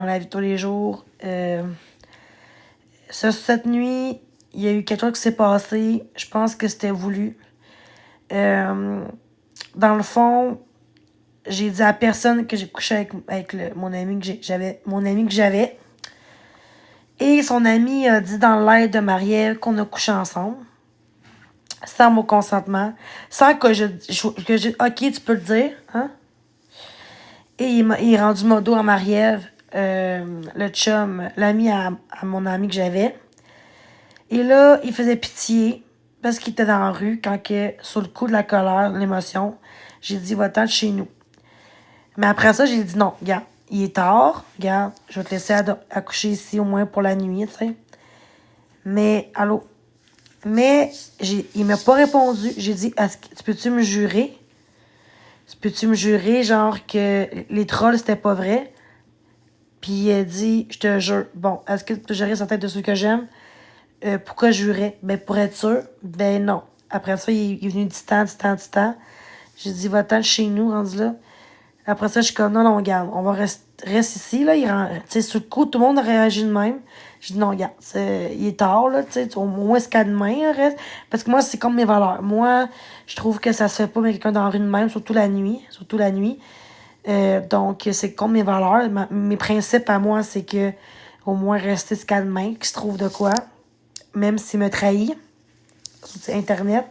la vie de tous les jours. Cette nuit, il y a eu quelque chose qui s'est passé. Je pense que c'était voulu. Euh, dans le fond, j'ai dit à personne que j'ai couché avec mon ami que j'avais. Et son ami a dit dans l'aide de Marie-Ève qu'on a couché ensemble. Sans mon consentement. Sans que je OK, tu peux le dire. Hein? Et il est rendu modo à Marie-Ève, le chum, l'ami à mon ami que j'avais. Et là, il faisait pitié parce qu'il était dans la rue quand que, sur le coup de la colère, de l'émotion, j'ai dit va-t'en de chez nous. Mais après ça, j'ai dit non, regarde, il est tard, regarde, je vais te laisser accoucher ici au moins pour la nuit, tu sais. Mais, allô? Mais il m'a pas répondu. J'ai dit peux-tu me jurer? Peux-tu me jurer, genre, que les trolls, c'était pas vrai? Puis il a dit, je te jure. Bon, est-ce que tu peux jurer sur la tête de ceux que j'aime? Pourquoi je jurais? Ben, pour être sûr, ben non. Après ça, il est venu distant. J'ai dit, va-t'en de chez nous, rendu là. Après ça, je suis comme, non, regarde, on va rester ici, là. Tu sais, sur le coup, tout le monde a réagi de même. J'ai dit, non, regarde, il est tard, là, tu sais, au moins, c'est qu'à demain, reste. Parce que moi, c'est comme mes valeurs. Moi, je trouve que ça se fait pas, mais quelqu'un dans la rue de même, surtout la nuit. Donc, c'est comme mes valeurs. Mes principes à moi, c'est que, au moins, rester ce qu'à demain, qu'il se trouve de quoi. Même s'il me trahit sur Internet,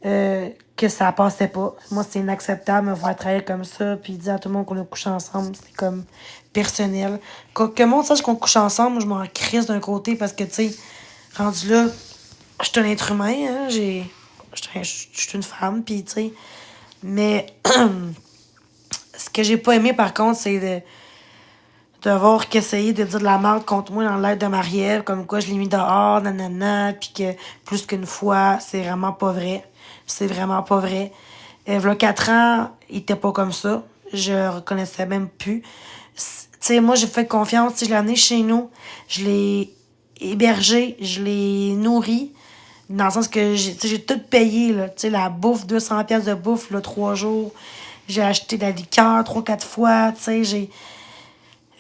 que ça passait pas. Moi, c'est inacceptable de me voir trahir comme ça, puis dire à tout le monde qu'on a couché ensemble, c'est comme personnel. Que le monde sache qu'on couche ensemble, moi, je m'en crisse d'un côté parce que, tu sais, rendu là, je suis un être humain, hein, je suis une femme, puis, tu sais, mais ce que j'ai pas aimé, par contre, c'est d'avoir qu'essayer de dire de la merde contre moi dans l'aide de Marie-Ève, comme quoi je l'ai mis dehors, nanana, puis que plus qu'une fois, c'est vraiment pas vrai. C'est vraiment pas vrai. V'là 4 ans, il était pas comme ça. Je reconnaissais même plus. Tu sais, moi, j'ai fait confiance. Je l'ai amené chez nous. Je l'ai hébergé. Je l'ai nourri. Dans le sens que j'ai tout payé, là. Tu sais, la bouffe, 200$ de bouffe, là, 3 jours. J'ai acheté de la liqueur 3-4 fois. Tu sais,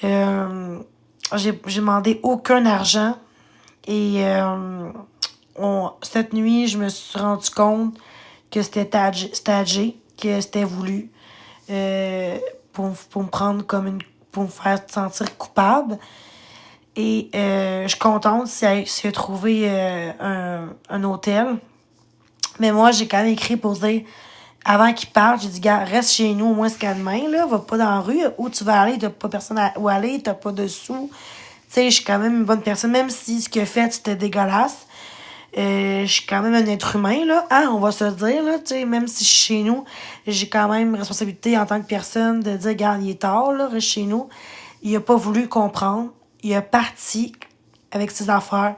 j'ai demandé aucun argent. Et cette nuit, je me suis rendu compte que c'était stagé, que c'était voulu pour me prendre comme pour me faire sentir coupable. Et je suis contente s'il a trouvé un hôtel. Mais moi, j'ai quand même écrit pour dire, avant qu'il parte, j'ai dit, gars, reste chez nous au moins ce demain, là, va pas dans la rue, où tu vas aller, t'as pas personne où aller, t'as pas de sous. Tu sais, je suis quand même une bonne personne, même si ce qu'il a fait, c'était dégueulasse. Je suis quand même un être humain, là. Hein, on va se le dire, là. Tu sais, même si je suis chez nous, j'ai quand même responsabilité en tant que personne de dire, regarde, il est tard, là, reste chez nous. Il a pas voulu comprendre. Il est parti avec ses affaires.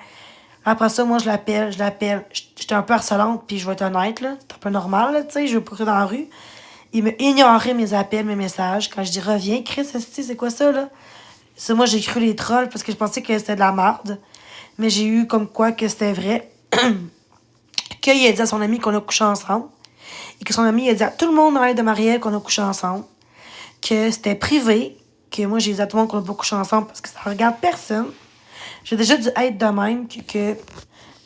Après ça, moi, je l'appelle. J'étais un peu harcelante, puis je vais être honnête, là. C'est un peu normal, là, tu sais. Je veux pas que dans la rue. Il m'a ignoré mes appels, mes messages. Quand je dis reviens, Chris, c'est quoi ça, là? Ça, moi, j'ai cru les trolls parce que je pensais que c'était de la merde. Mais j'ai eu comme quoi que c'était vrai. Qu'il a dit à son ami qu'on a couché ensemble. Et que son ami a dit à tout le monde dans l'aide de Marielle qu'on a couché ensemble. Que c'était privé. Que moi, j'ai dit à tout le monde qu'on a pas couché ensemble parce que ça regarde personne. J'ai déjà dû être de même que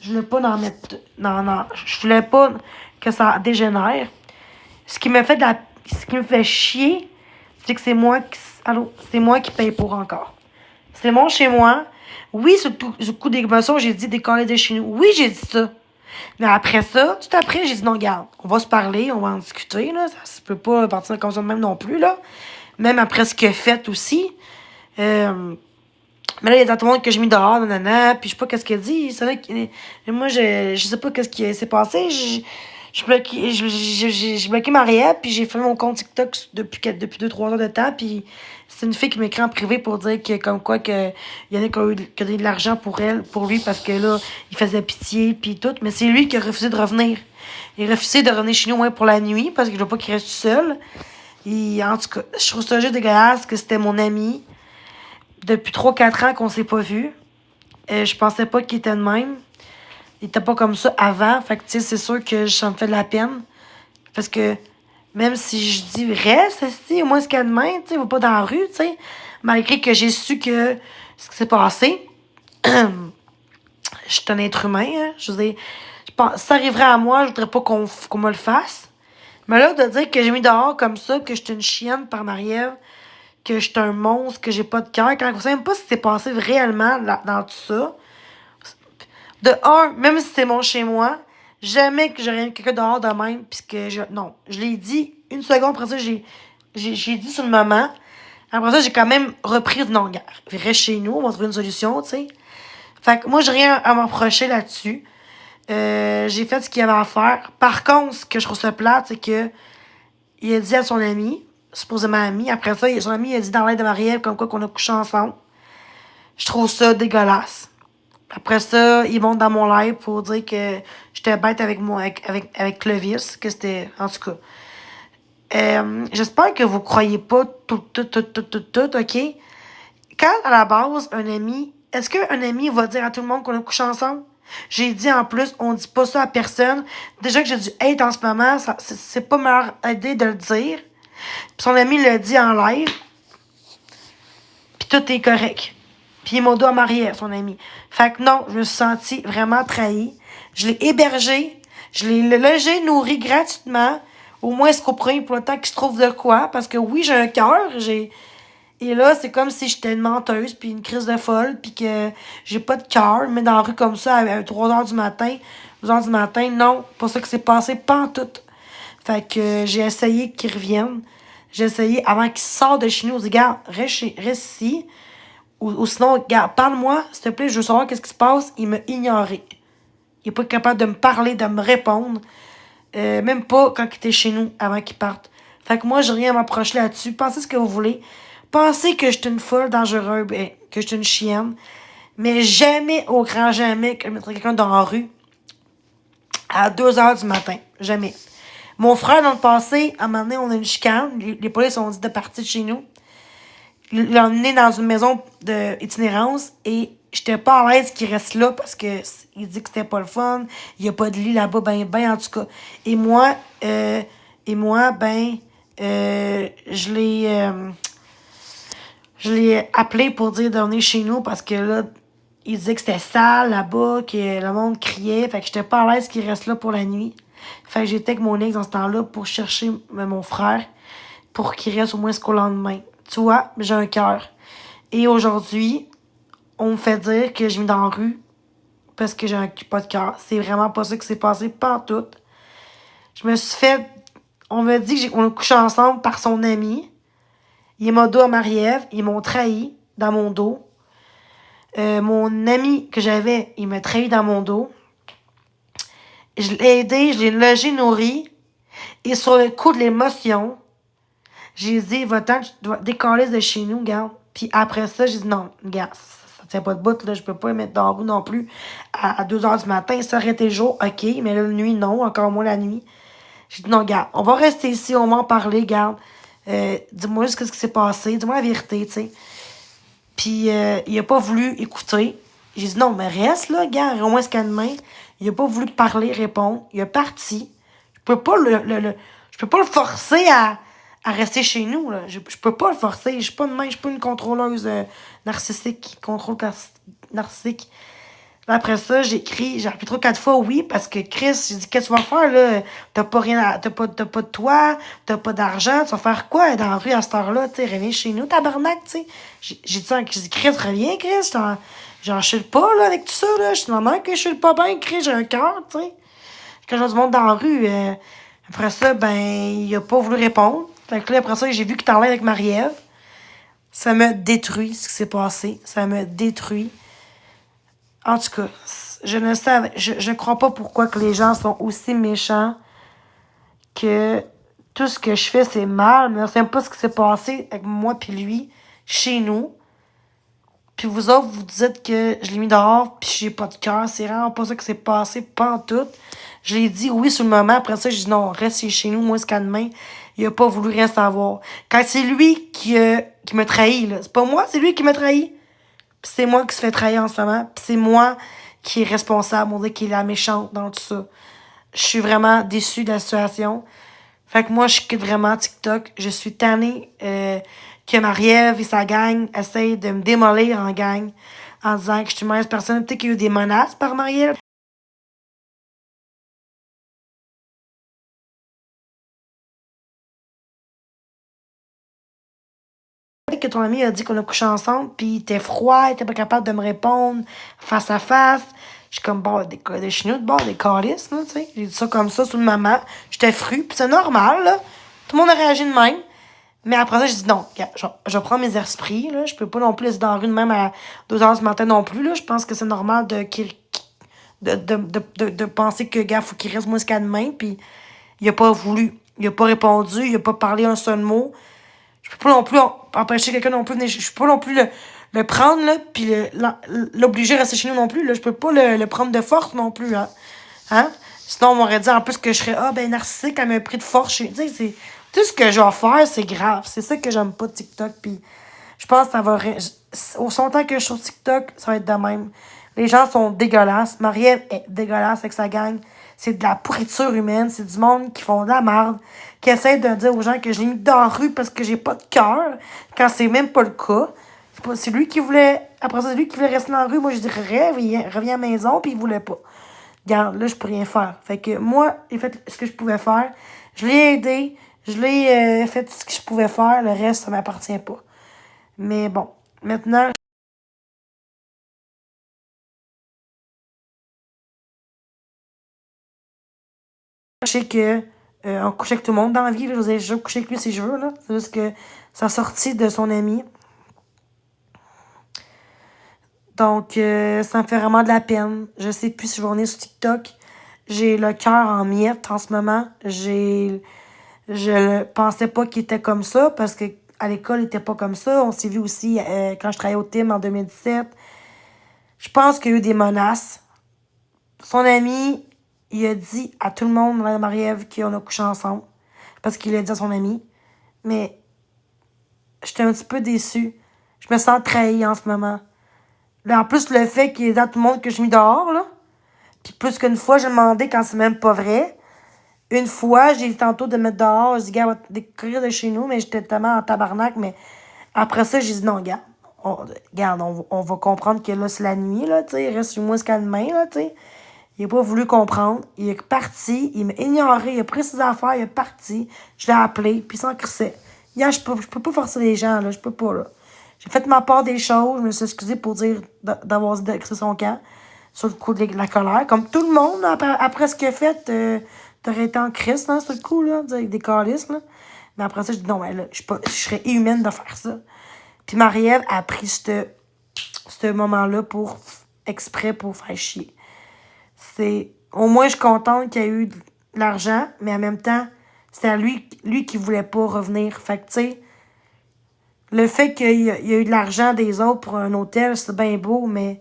je voulais pas en mettre. Non. Je voulais pas que ça dégénère. Ce qui me fait ce qui me fait chier, c'est que c'est moi qui paye pour encore. C'est mon chez moi. Oui, sur le coup d'émotion, j'ai dit décoller de chez nous. Oui, j'ai dit ça. Mais après ça, tout après, j'ai dit non, regarde, on va se parler, on va en discuter, là. Ça se peut pas partir comme ça de même non plus, là. Même après ce qu'il a fait aussi. Mais là, il y a tout le monde que j'ai mis dehors, nanana, puis je sais pas qu'est-ce qu'il a dit. C'est vrai que moi, je sais pas qu'est-ce qui s'est passé. J'ai bloqué Marie-Ève, puis j'ai fait mon compte TikTok depuis 2-3 heures de temps, puis c'est une fille qui m'écrit en privé pour dire que comme quoi que il y en a qui ont donné de l'argent pour lui parce que là, il faisait pitié puis tout, mais c'est lui qui a refusé de revenir. Il a refusé de revenir chez nous au moins pour la nuit parce que je veux pas qu'il reste tout seul. Et en tout cas, je trouve ça juste dégueulasse que c'était mon ami depuis 3-4 ans qu'on s'est pas vu. Je pensais pas qu'il était de même. Il était pas comme ça avant. Fait que, tu sais, c'est sûr que ça me fait de la peine. Parce que même si je dis reste, au moins ce qu'il y a demain, tu sais, va pas dans la rue, tu sais. Malgré que j'ai su que ce qui s'est passé, je suis un être humain, hein. Je veux dire, je pense, si ça arriverait à moi, je voudrais pas qu'on me le fasse. Mais là, de dire que j'ai mis dehors comme ça, que j'étais une chienne par Marie-Ève, que j'étais un monstre, que j'ai pas de cœur, quand on sait même pas ce qui s'est passé réellement dans tout ça. De un, même si c'est mon chez moi, jamais que j'aurais mis quelqu'un dehors de même, puisque non, je l'ai dit une seconde après ça, j'ai dit sur le moment. Après ça, j'ai quand même repris, non, gars, reste chez nous, on va trouver une solution, tu sais. Fait que moi, j'ai rien à m'approcher là-dessus. J'ai fait ce qu'il y avait à faire. Par contre, ce que je trouve ça plate, c'est que il a dit à son ami, supposément ami, après ça, son ami a dit dans l'aide de Marie-Ève comme quoi qu'on a couché ensemble. Je trouve ça dégueulasse. Après ça, ils vont dans mon live pour dire que j'étais bête avec moi, avec Clovis, que c'était, en tout cas. J'espère que vous croyez pas tout, ok? Quand, à la base, un ami, est-ce qu'un ami va dire à tout le monde qu'on a couché ensemble? J'ai dit en plus, on dit pas ça à personne. Déjà que j'ai du hate en ce moment, c'est pas meilleure idée de le dire. Puis son ami l'a dit en live. Puis tout est correct. Puis il m'a dit à Marie-Ève, son ami. Fait que non, je me suis sentie vraiment trahie. Je l'ai hébergé. Je l'ai logé, nourri gratuitement. Au moins, est-ce qu'au premier pour le temps qu'il se trouve de quoi? Parce que oui, j'ai un cœur. Et là, c'est comme si j'étais une menteuse, puis une crise de folle, puis que j'ai pas de cœur. Mais dans la rue comme ça, à 3 h du matin, 2 h du matin, non, pas ça que c'est passé, pas en tout. Fait que j'ai essayé qu'il revienne. J'ai essayé, avant qu'il sorte de chez nous, je dis, regarde, reste ici. Ou sinon, regarde, parle-moi, s'il te plaît, je veux savoir qu'est-ce qui se passe. Il m'a ignoré. Il est pas capable de me parler, de me répondre. Même pas quand il était chez nous, avant qu'il parte. Fait que moi, j'ai rien à m'approcher là-dessus. Pensez ce que vous voulez. Pensez que je suis une folle dangereuse, que je suis une chienne. Mais jamais, au grand jamais, que je mettrais quelqu'un dans la rue à 2 h du matin. Jamais. Mon frère, dans le passé, à un moment donné, on a une chicane. Les polices ont dit de partir de chez nous. Il l'a emmené dans une maison d'itinérance et j'étais pas à l'aise qu'il reste là parce que il dit que c'était pas le fun. Il y a pas de lit là-bas, ben, en tout cas. Et moi, je l'ai appelé pour dire de venir chez nous parce que là, il disait que c'était sale là-bas, que le monde criait. Fait que j'étais pas à l'aise qu'il reste là pour la nuit. Fait que j'étais avec mon ex dans ce temps-là pour chercher mon frère pour qu'il reste au moins jusqu'au lendemain. Tu vois, j'ai un cœur. Et aujourd'hui, on me fait dire que je mis dans la rue parce que j'ai pas de cœur. C'est vraiment pas ça qui s'est passé, pas en tout. Je me suis fait... On m'a dit qu'on a couché ensemble par son ami. Il m'a dos à Marie-Ève. Ils m'ont trahi dans mon dos. Mon ami que j'avais, il m'a trahi dans mon dos. Je l'ai aidé, je l'ai logé, nourri. Et sur le coup de l'émotion, j'ai dit, va-t'en, tu dois décoller de chez nous, regarde. Puis après ça, j'ai dit, non, regarde, ça tient pas de bout, là, je peux pas le mettre dans la roue non plus à 2 h du matin. Ça aurait été le jour, ok, mais là, la nuit, non, encore moins la nuit. J'ai dit, non, regarde, on va rester ici, on va en parler, regarde. Dis-moi juste ce qui s'est passé, dis-moi la vérité, tu sais. Puis il a pas voulu écouter. J'ai dit, non, mais reste là, regarde, au moins ce qu'il y a de main. Il a pas voulu parler, répondre. Il est parti. Je peux pas je peux pas le forcer à rester chez nous, là. Je peux pas le forcer. Je suis pas une contrôleuse narcissique, narcissique. Après ça, j'ai appelé 3-4 fois oui, parce que Chris, j'ai dit, qu'est-ce que tu vas faire, là? T'as pas de toit, t'as pas d'argent, tu vas faire quoi dans la rue à cette heure-là, tu sais, reviens chez nous, tabarnak, tu sais. J'ai dit, Chris, reviens, Chris, j'en chute pas, là, avec tout ça, là. Je suis normal que je chute pas bien, Chris, j'ai un cœur, tu sais. Quand je vois du monde dans la rue, après ça, ben, il a pas voulu répondre. Fait que là, après ça, j'ai vu qu'il parlait avec Marie-Ève. Ça m'a détruit, ce qui s'est passé. Ça m'a détruit. En tout cas, je ne crois pas pourquoi que les gens sont aussi méchants, que tout ce que je fais, c'est mal, mais on sait même pas ce qui s'est passé avec moi puis lui, chez nous. Puis vous autres, vous dites que je l'ai mis dehors puis j'ai pas de cœur. C'est vraiment pas ça qui s'est passé, pas en tout. Je l'ai dit oui sur le moment. Après ça, j'ai dit non, reste chez nous, moi, ce qu'à demain. Il a pas voulu rien savoir. Quand c'est lui qui m'a trahi, là. C'est pas moi, c'est lui qui m'a trahi. Pis c'est moi qui se fait trahir en ce moment. Pis c'est moi qui est responsable. On dit qu'il est la méchante dans tout ça. Je suis vraiment déçue de la situation. Fait que moi, je quitte vraiment TikTok. Je suis tannée que Marie-Ève et sa gang essayent de me démolir en gang en disant que je suis une mauvaise personne. Peut-être qu'il y a eu des menaces par Marie-Ève. Que ton ami a dit qu'on a couché ensemble, puis il était froid, il était pas capable de me répondre face à face. Je suis comme, bon, des chenilles de bord, des calices, là, tu sais. J'ai dit ça comme ça sous le maman. J'étais fru, puis c'est normal, là. Tout le monde a réagi de même. Mais après ça, j'ai dit non, je prends mes esprits, là. Je peux pas non plus être dans la rue de même à 2 heures du matin non plus, là. Je pense que c'est normal de penser que, gars, faut qu'il reste moi jusqu'à demain, puis il a pas voulu. Il a pas répondu, il a pas parlé un seul mot. Je peux pas non plus empêcher quelqu'un non plus. Je peux pas non plus le prendre, là, puis l'obliger à rester chez nous non plus, là. Je peux pas le prendre de force non plus, hein. Hein? Sinon, on m'aurait dit en plus que je serais, ah, ben, narcissique, elle m'a pris de force. Tu sais, c'est, tout ce que je vais faire, c'est grave. C'est ça que j'aime pas de TikTok, puis je pense que ça va, au son temps que je suis sur TikTok, ça va être de même. Les gens sont dégueulasses. Marie-Ève est dégueulasse avec sa gang. C'est de la pourriture humaine. C'est du monde qui font de la merde, qui essaie de dire aux gens que je l'ai mis dans la rue parce que j'ai pas de cœur, quand c'est même pas le cas. C'est lui qui voulait. Après ça, c'est lui qui voulait rester dans la rue. Moi, je dirais, reviens à la maison, puis il voulait pas. Regarde, là, je peux rien faire. Fait que moi, j'ai fait ce que je pouvais faire. Je l'ai aidé. Je l'ai fait ce que je pouvais faire. Le reste, ça m'appartient pas. Mais bon, maintenant, je sais que on couche avec tout le monde dans la vie. Là. Je vais coucher avec lui si je veux. Là. C'est juste que ça sortit de son ami. Donc, ça me fait vraiment de la peine. Je sais plus si je vais revenir sur TikTok. J'ai le cœur en miettes en ce moment. Je pensais pas qu'il était comme ça parce que à l'école, il était pas comme ça. On s'est vu aussi quand je travaillais au TIM en 2017. Je pense qu'il y a eu des menaces. Son ami, il a dit à tout le monde, Marie-Ève, qu'on a couché ensemble. Parce qu'il l'a dit à son ami. Mais j'étais un petit peu déçue. Je me sens trahie en ce moment. Là, en plus, le fait qu'il ait dit à tout le monde que je suis mis dehors, là. Puis plus qu'une fois, j'ai demandé quand c'est même pas vrai. Une fois, j'ai dit tantôt de mettre dehors. J'ai dit, gars, on va te découvrir de chez nous, mais j'étais tellement en tabarnak. Mais après ça, j'ai dit, non, gars, on va comprendre que là, c'est la nuit, là, tu sais. Reste sur moi jusqu'à demain, là, tu sais. Il a pas voulu comprendre. Il est parti. Il m'a ignoré. Il a pris ses affaires. Il est parti. Je l'ai appelé. Puis il s'en crissait. Hier, je peux pas forcer les gens, là. Je peux pas, là. J'ai fait ma part des choses. Je me suis excusée pour dire d'avoir dit de crisser son camp. Sur le coup de la colère. Comme tout le monde, après ce qu'il a fait, t'aurais été en crise, hein, sur le coup, là. Avec des calices, là. Mais après ça, je dis non, mais là, je serais inhumaine de faire ça. Puis Marie-Ève a pris ce moment-là pour exprès pour faire chier. C'est. Au moins, je suis contente qu'il y ait eu de l'argent, mais en même temps, c'était lui qui voulait pas revenir. Fait que, tu sais, le fait qu'il y a eu de l'argent des autres pour un hôtel, c'est bien beau, mais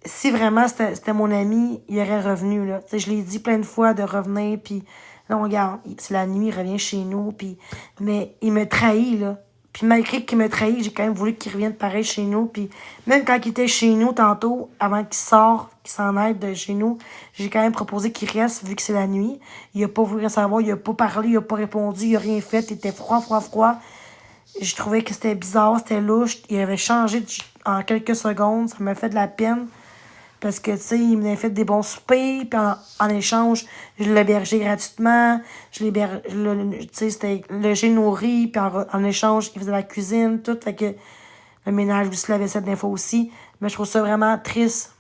si vraiment c'était mon ami, il aurait revenu, là. Tu sais, je l'ai dit plein de fois de revenir, puis là, on regarde, c'est la nuit, il revient chez nous, puis mais il me trahit, là. Puis malgré qu'il me trahit, j'ai quand même voulu qu'il revienne pareil chez nous, puis même quand il était chez nous tantôt, avant qu'il sorte, qu'il s'en aille de chez nous, j'ai quand même proposé qu'il reste, vu que c'est la nuit. Il a pas voulu savoir, il a pas parlé, il a pas répondu, il a rien fait, il était froid, froid, froid. Je trouvais que c'était bizarre, c'était louche, il avait changé en quelques secondes, ça m'a fait de la peine. Parce que, tu sais, il m'avait fait des bons soupers, puis en échange, je l'hébergeais gratuitement. Tu sais, c'était logé, nourri, puis en échange, il faisait la cuisine, tout. Fait que le ménage aussi, la vaisselle des fois aussi. Mais je trouve ça vraiment triste.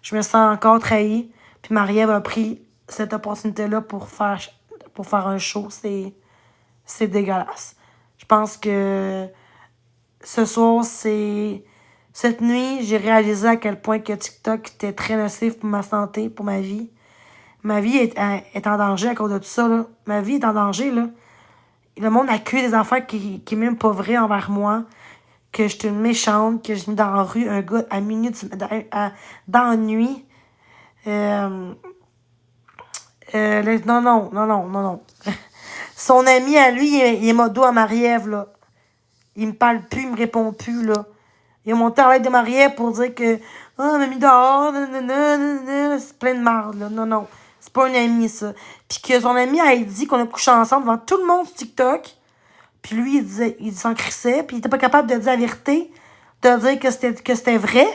Je me sens encore trahie. Puis Marie-Ève a pris cette opportunité-là pour faire un show. C'est dégueulasse. Je pense que ce soir, cette nuit, j'ai réalisé à quel point que TikTok était très nocif pour ma santé, pour ma vie. Ma vie est en danger à cause de tout ça, là. Ma vie est en danger, là. Le monde accuse des affaires qui est même pas vraies envers moi. Que je suis une méchante, que j'ai mis dans la rue un gars à minuit, dans la nuit. Non, non, non, non, non, non. Son ami à lui, il est modo à Marie-Ève, là. Il me parle plus, il me répond plus, là. Il a monté à l'aide de Marie-Ève pour dire que ah, on m'a mis dehors, nanana, c'est plein de marde, là. Non, non. C'est pas un ami, ça. Puis que son ami a dit qu'on a couché ensemble devant tout le monde sur TikTok Puis lui, il s'en crissait, puis il était pas capable de dire la vérité, de dire que c'était vrai.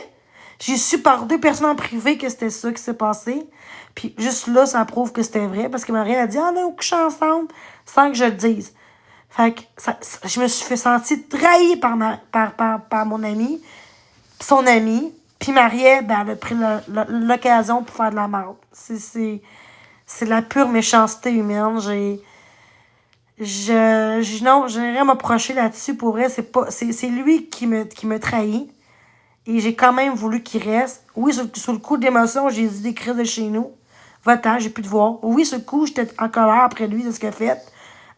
J'ai su par 2 personnes en privé que c'était ça qui s'est passé. Puis juste là, ça prouve que c'était vrai, parce que Marie a dit « Ah, on a couché ensemble », sans que je le dise. Fait que je me suis fait sentir trahie par mon ami, son ami. Puis Marie-Ève, ben, elle a pris l'occasion pour faire de la merde. C'est de la pure méchanceté humaine. Non, j'ai rien à m'approcher là-dessus. Pour vrai, c'est lui qui me trahit. Et j'ai quand même voulu qu'il reste. Oui, sur le coup d'émotion, j'ai dit des crises de chez nous. Va-t'en, j'ai plus de voir. Oui, sur le coup, j'étais en colère après lui de ce qu'il a fait.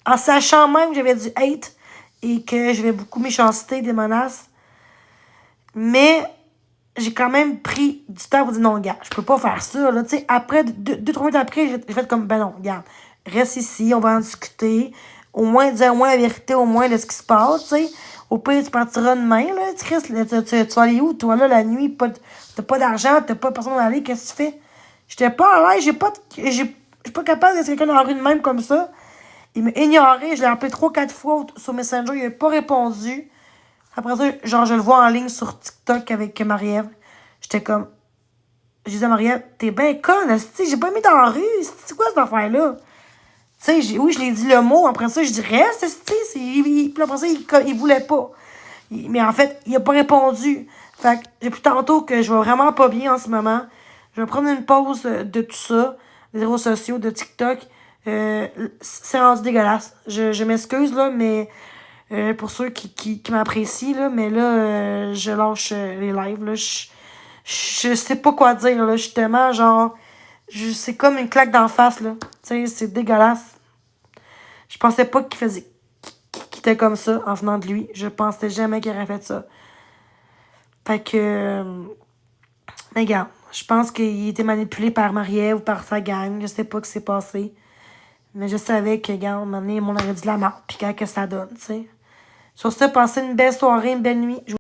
En sachant même que j'avais du hate et que j'avais beaucoup de méchanceté, des menaces. Mais j'ai quand même pris du temps pour dire non, gars, je peux pas faire ça. Là. Après, 2-3 minutes après, j'ai fait comme, ben non, regarde, reste ici, on va en discuter. Au moins, dire au moins la vérité, au moins de ce qui se passe, tu sais. Au pire, tu partiras demain, là, Chris, tu vas aller où, toi, là, la nuit, t'as pas d'argent, t'as pas personne à aller, qu'est-ce que tu fais? J'étais pas à l'aise, je suis pas capable de laisser quelqu'un dans la rue de même comme ça. Il m'a ignoré, je l'ai appelé 3-4 fois sur Messenger, il n'a pas répondu. Après ça, genre, je le vois en ligne sur TikTok avec Marie-Ève. J'étais comme, je disais à Marie-Ève, t'es bien conne, esti, j'ai pas mis dans la rue, c'est quoi cette affaire-là? Tu sais, oui, je l'ai dit le mot, après ça, je dis reste, esti, puis après ça, il voulait pas. Mais en fait, il a pas répondu. Fait que depuis tantôt que je vais vraiment pas bien en ce moment. Je vais prendre une pause de tout ça, des réseaux sociaux, de TikTok. C'est rendu dégueulasse. Je m'excuse, là, mais pour ceux qui m'apprécient, là, mais là, je lâche les lives, là. Je sais pas quoi dire, là. Je suis tellement, genre, c'est comme une claque d'en face, là. Tu sais, c'est dégueulasse. Je pensais pas qu'il était comme ça en venant de lui. Je pensais jamais qu'il aurait fait ça. Fait que, mais regarde, je pense qu'il était manipulé par Marie-Ève ou par sa gang. Je sais pas ce qui s'est passé. Mais je savais que, regarde, à un moment donné, on aurait dit la mort. Puis quand que ça donne, tu sais. Sur ce, passez une belle soirée, une belle nuit.